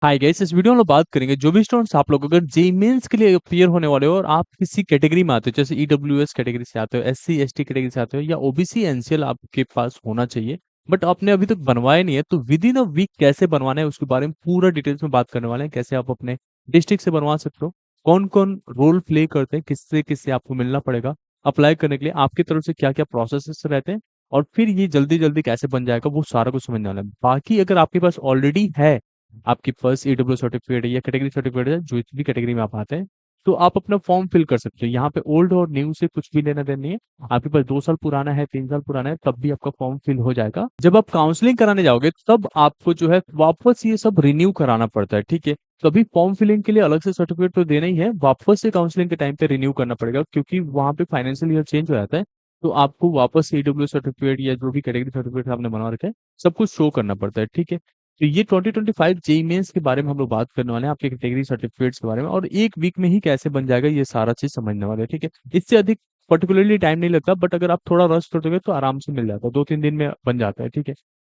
Hi guys, इस video में हम लोग बात करेंगे जो भी स्टूडेंट्स आप लोग अगर जेईई मेंस के लिए अपीयर होने वाले हो और आप किसी कैटेगरी में आते हो, जैसे ईडब्ल्यूएस कैटेगरी से आते हो, एससी एसटी कैटेगरी से आते हो, या ओबीसी एनसीएल आपके पास होना चाहिए बट आपने अभी तक बनवाया नहीं है, तो विद इन अ वीक कैसे बनवाना है उसके बारे में पूरा डिटेल्स में बात करने वाले हैं। कैसे आप अपने डिस्ट्रिक्ट से बनवा सकते हो, कौन कौन रोल प्ले करते हैं, किससे किससे आपको मिलना पड़ेगा अप्लाई करने के लिए, आपकी तरफ से क्या क्या प्रोसेस रहते हैं, और फिर ये जल्दी जल्दी कैसे बन जाएगा वो सारा कुछ समझने वाला है। बाकी अगर आपके पास ऑलरेडी है, आपकी फर्स्ट ईडब्ल्यू सर्टिफिकेट है या कैटेगरी सर्टिफिकेट है, जो भी कैटेगरी में आप आते हैं, तो आप अपना फॉर्म फिल कर सकते हो। यहाँ पे ओल्ड और न्यू से कुछ भी लेना देना नहीं है। आपके पास 2 साल पुराना है, 3 साल पुराना है, तब भी आपका फॉर्म फिल हो जाएगा। जब आप काउंसलिंग कराने जाओगे तब आपको जो है वापस ये सब रिन्यू कराना पड़ता है, ठीक है। कभी फॉर्म फिलिंग के लिए अलग से सर्टिफिकेट तो देना ही है, वापस से काउंसलिंग के टाइम पे रिन्यू करना पड़ेगा, क्योंकि वहाँ पे फाइनेंशियल ईयर चेंज हो जाता है। तो आपको वापस से ईडब्ल्यू सर्टिफिकेट या जो भी कैटेगरी सर्टिफिकेट आपने बनवा रखा है, सब कुछ शो करना पड़ता है, ठीक है। तो ये 2025 जेई मेंस के बारे में हम लोग बात करने वाले हैं, आपके कैटेगरी सर्टिफिकेट्स के बारे में, और एक वीक में ही कैसे बन जाएगा ये सारा चीज समझने वाले हैं, ठीक है। इससे अधिक पर्टिकुलरली टाइम नहीं लगता, बट अगर आप थोड़ा रश कर दोगे तो आराम से मिल जाता है, 2-3 दिन में बन जाता है, ठीक है।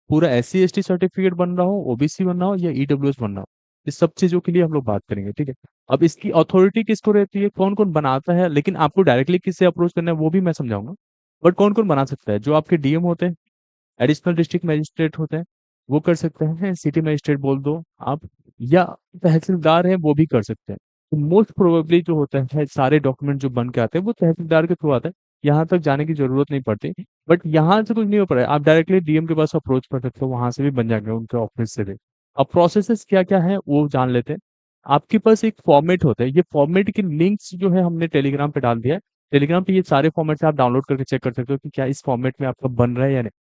पूरा एससी एसटी सर्टिफिकेट बन रहा हो, ओबीसी बन रहा हो, या ईडब्ल्यूएस बन रहा हो, इस सब चीजों के लिए हम लोग बात करेंगे, ठीक है। अब इसकी अथॉरिटी किसको रहती है, कौन कौन बनाता है, लेकिन आपको डायरेक्टली किससे अप्रोच करना है वो भी मैं समझाऊंगा। बट कौन कौन बना सकता है, जो आपके डीएम होते हैं, एडिशनल डिस्ट्रिक्ट मजिस्ट्रेट होते हैं, वो कर सकते हैं, सिटी मजिस्ट्रेट बोल दो आप, या तहसीलदार है वो भी कर सकते हैं। तो मोस्ट प्रोबेबली जो होता है, सारे डॉक्यूमेंट जो बन के आते हैं वो तहसीलदार के थ्रू आते हैं, यहाँ तक जाने की जरूरत नहीं पड़ती। बट यहाँ से कुछ नहीं हो पा रहा है, आप डायरेक्टली डीएम के पास अप्रोच कर सकते हो, वहां से भी बन जाएंगे उनके ऑफिस से भी। अब प्रोसेसेस क्या क्या है वो जान लेते हैं। आपके पास एक फॉर्मेट होता है, ये फॉर्मेट के लिंक्स जो है हमने टेलीग्राम पे डाल दिया है। टेलीग्राम पे ये सारे फॉर्मेट आप डाउनलोड करके चेक कर सकते हो कि क्या इस फॉर्मेट में आपका बन रहा है या नहीं।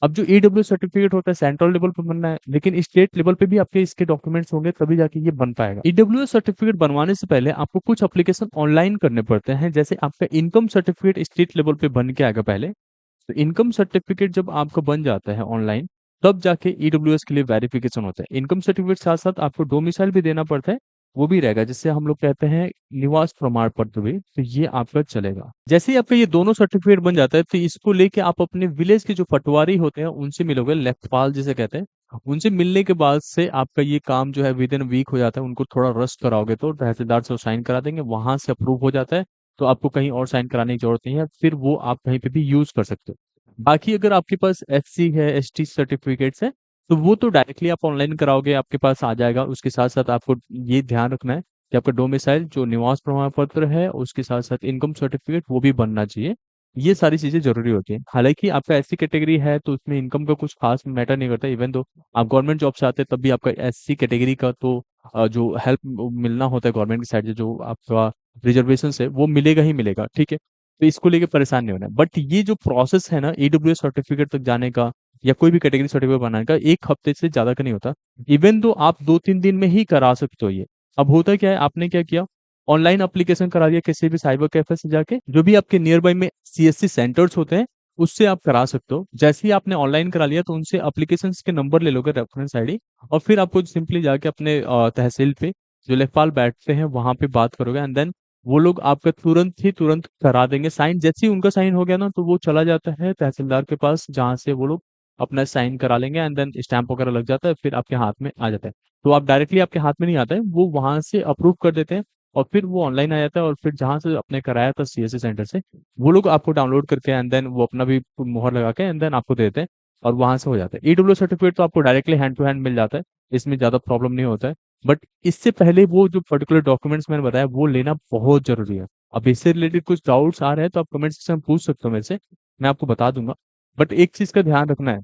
अब जो ईडब्ल्यू सर्टिफिकेट होता है सेंट्रल लेवल पे बनना है, लेकिन स्टेट लेवल पे भी आपके इसके डॉक्यूमेंट्स होंगे तभी जाके ये बन पाएगा। ईडब्ल्यू सर्टिफिकेट बनवाने से पहले आपको कुछ एप्लीकेशन ऑनलाइन करने पड़ते हैं, जैसे आपका इनकम सर्टिफिकेट स्टेट लेवल पे बन के आएगा पहले। तो इनकम सर्टिफिकेट जब आपका बन जाता है ऑनलाइन, तब जाके ईडब्ल्यूएस के लिए वेरिफिकेशन होता है। इनकम सर्टिफिकेट साथ साथ आपको डोमिसाइल भी देना पड़ता है, वो भी रहेगा, जिससे हम लोग कहते हैं निवास प्रमाण पत्र भी, तो ये आपका चलेगा। जैसे ही आपका ये दोनों सर्टिफिकेट बन जाता है, तो इसको लेके आप अपने विलेज के जो पटवारी होते हैं उनसे मिलोगे, लेखपाल जिसे कहते हैं, उनसे मिलने के बाद से आपका ये काम जो है विद इन वीक हो जाता है। उनको थोड़ा रश कराओगे तो तहसीलदार से साइन करा देंगे, वहां से अप्रूव हो जाता है। तो आपको कहीं और साइन कराने की जरूरत नहीं है, फिर वो आप कहीं पे भी यूज कर सकते हो। बाकी अगर आपके पास एससी है, एसटी सर्टिफिकेट्स है, तो वो तो डायरेक्टली आप ऑनलाइन कराओगे, आपके पास आ जाएगा। उसके साथ साथ आपको ये ध्यान रखना है कि आपका डोमिसाइल जो निवास प्रमाण पत्र है, उसके साथ साथ इनकम सर्टिफिकेट वो भी बनना चाहिए। ये सारी चीजें जरूरी होती हैं। हालांकि आपका एससी कैटेगरी है तो उसमें इनकम का कुछ खास मैटर नहीं करता, इवन दो आप गवर्नमेंट जॉब से आते हैं तब भी आपका एससी कैटेगरी का तो जो हेल्प मिलना होता है गवर्नमेंट की साइड से, जो आपका रिजर्वेशन है वो मिलेगा ही मिलेगा, ठीक है। तो इसको लेके परेशान नहीं होना है। बट ये जो प्रोसेस है ना ईडब्ल्यू सर्टिफिकेट तक जाने का या कोई भी कैटेगरी सर्टिफिकेट बनाने का, 1 हफ्ते से ज्यादा का नहीं होता। इवन दो आप 2-3 दिन में ही करा सकते हो ये। अब होता क्या है, आपने क्या किया, ऑनलाइन एप्लीकेशन करा दिया किसी भी साइबर कैफे से जाके, जो भी आपके नियर बाई में सीएससी सेंटर्स होते हैं उससे आप करा सकते हो। जैसे ही आपने ऑनलाइन करा लिया तो उनसे एप्लीकेशन के नंबर ले लोगे, रेफरेंस आईडी, और फिर आपको सिंपली जाके अपने तहसील पे जो लेखपाल बैठते हैं वहां पे बात करोगे, एंड देन वो लोग आपका तुरंत करा देंगे साइन। जैसे ही उनका साइन हो गया ना, तो वो चला जाता है तहसीलदार के पास, जहाँ से वो लोग अपना साइन करा लेंगे, एंड देन स्टैंप वगैरह लग जाता है, फिर आपके हाथ में आ जाता है। तो आप डायरेक्टली आपके हाथ में नहीं आता है, वो वहां से अप्रूव कर देते हैं, और फिर वो ऑनलाइन आ जाता है, और फिर जहां से आपने कराया था सीएससी सेंटर से, वो लोग आपको डाउनलोड करके एंड देन वो अपना भी मोहर लगा के एंड देन आपको दे देते हैं, और वहां से हो जाता है। ईडब्ल्यू सर्टिफिकेट तो आपको डायरेक्टली हैंड टू हैंड मिल जाता है, इसमें ज्यादा प्रॉब्लम नहीं होता है। बट इससे पहले वो जो पर्टिकुलर डॉक्यूमेंट्स मैंने बताया वो लेना बहुत जरूरी है। अब इससे रिलेटेड कुछ डाउट्स आ रहे हैं तो आप कमेंट सेक्शन में पूछ सकते हो मेरे से, मैं आपको बता दूंगा। बट एक चीज का ध्यान रखना है,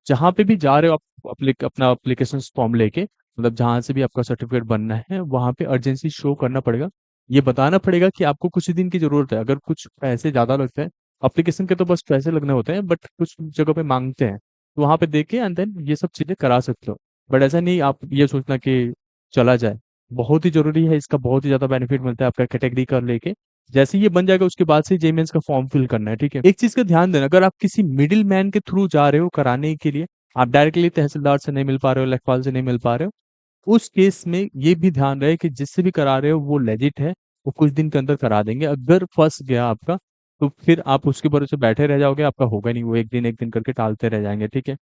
जहां पे भी जा रहे हो आप अपना एप्लीकेशन फॉर्म लेके, मतलब जहां से भी आपका सर्टिफिकेट बनना है, वहां पे अर्जेंसी शो करना पड़ेगा। ये बताना पड़ेगा कि आपको कुछ ही दिन की जरूरत है। अगर कुछ पैसे ज्यादा लगते हैं, एप्लीकेशन के तो बस पैसे लगने होते हैं, बट कुछ जगह पे मांगते हैं, तो वहां पे देके एंड देन ये सब चीजें करा सकते हो। बट ऐसा नहीं आप ये सोचना कि चला जाए, बहुत ही जरूरी है, इसका बहुत ही ज्यादा बेनिफिट मिलता है आपका कैटेगरी का लेके। जैसे ये बन जाएगा उसके बाद से जेई मेंस का फॉर्म फिल करना है, ठीक है। एक चीज का ध्यान देना, अगर आप किसी मिडिल मैन के थ्रू जा रहे हो कराने के लिए, आप डायरेक्टली तहसीलदार से नहीं मिल पा रहे हो, लेखपाल से नहीं मिल पा रहे हो, उस केस में ये भी ध्यान रहे कि जिससे भी करा रहे हो वो लेजिट है, वो कुछ दिन के अंदर करा देंगे। अगर फंस गया आपका, तो फिर आप उसके भरोसे बैठे रह जाओगे, आपका होगा नहीं, वो एक दिन करके टालते रह जाएंगे, ठीक है।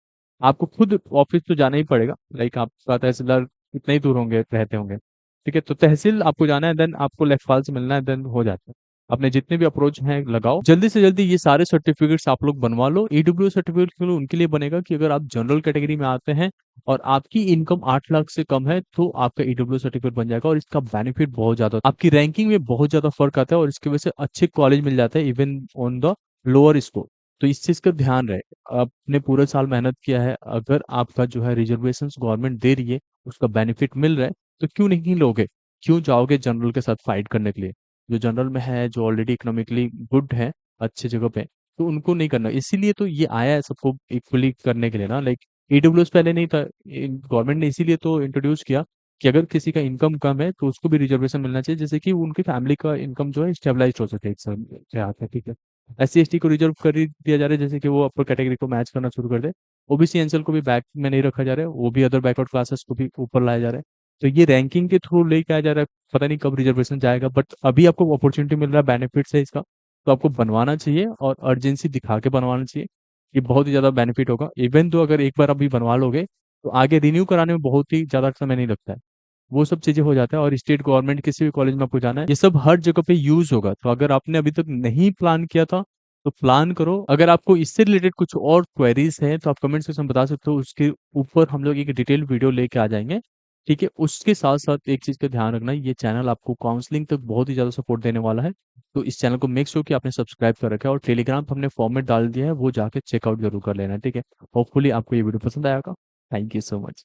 आपको खुद ऑफिस तो जाना ही पड़ेगा, लाइक आपका तहसीलदार इतना ही दूर होंगे रहते होंगे। ठीक है, तो तहसील आपको जाना है, देन आपको लेखपाल से मिलना है, देन हो जाता है। अपने जितने भी अप्रोच हैं लगाओ, जल्दी से जल्दी ये सारे सर्टिफिकेट्स आप लोग बनवा लो। ईडब्ल्यू सर्टिफिकेट के लिए उनके लिए बनेगा कि अगर आप जनरल कैटेगरी में आते हैं और आपकी इनकम 8 लाख से कम है, तो आपका ईडब्ल्यू सर्टिफिकेट बन जाएगा। और इसका बेनिफिट बहुत ज्यादा होता है, आपकी रैंकिंग में बहुत ज्यादा फर्क आता है, और इसकी वजह से अच्छे कॉलेज मिल जाता है even on the lower score. तो इस चीज का ध्यान रहे। आपने पूरे साल मेहनत किया है, अगर आपका जो है रिजर्वेशन गवर्नमेंट दे रही है, उसका बेनिफिट मिल रहा है, तो क्यों नहीं लोगे? क्यों जाओगे जनरल के साथ फाइट करने के लिए? जो जनरल में है, जो ऑलरेडी इकोनॉमिकली गुड है, अच्छे जगह पे, तो उनको नहीं करना। इसीलिए तो ये आया है सबको इक्वली करने के लिए ना। लाइक ईडब्ल्यूएस पहले नहीं था, गवर्नमेंट ने इसीलिए तो इंट्रोड्यूस किया कि अगर किसी का इनकम कम है तो उसको भी रिजर्वेशन मिलना चाहिए, जैसे कि उनकी फैमिली का इनकम जो है स्टेबलाइज हो सके एक साथ से आता है। ठीक है, SC ST को रिजर्व कर ही दिया जा रहा है, जैसे कि वो अपर कैटेगरी को मैच करना शुरू कर दे। OBC एनसीएल को भी बैक में नहीं रखा जा रहा है, वो भी अदर बैकवर्ड क्लासेस को भी ऊपर लाया जा रहा है। तो ये रैंकिंग के थ्रू लेके आया जा रहा है, पता नहीं कब रिजर्वेशन जाएगा, बट अभी आपको अपॉर्चुनिटी मिल रहा है, बेनिफिट्स है इसका, तो आपको बनवाना चाहिए और अर्जेंसी दिखा के बनवाना चाहिए। ये बहुत ही ज्यादा बेनिफिट होगा। इवन तो अगर एक बार अभी बनवा लोगे, तो आगे रिन्यू कराने में बहुत ही ज्यादा समय नहीं लगता है। वो सब चीजें हो जाता है। और स्टेट गवर्नमेंट किसी भी कॉलेज में आपको जाना है, ये सब हर जगह पे यूज होगा। तो अगर आपने अभी तक नहीं प्लान किया था, तो प्लान करो। अगर आपको इससे रिलेटेड कुछ और क्वेरीज हैं, तो आप कमेंट सेक्शन में बता सकते हो, उसके ऊपर हम लोग एक डिटेल वीडियो लेके आ जाएंगे। ठीक है, उसके साथ साथ एक चीज का ध्यान रखना, ये चैनल आपको काउंसलिंग तक बहुत ही ज्यादा सपोर्ट देने वाला है। तो इस चैनल को मेक श्योर कि आपने सब्सक्राइब कर रखा है, और टेलीग्राम पर हमने फॉर्मेट डाल दिया है, वो जाके चेकआउट जरूर कर लेना। ठीक है, होपफुली आपको ये वीडियो पसंद आएगा। Thank you so much.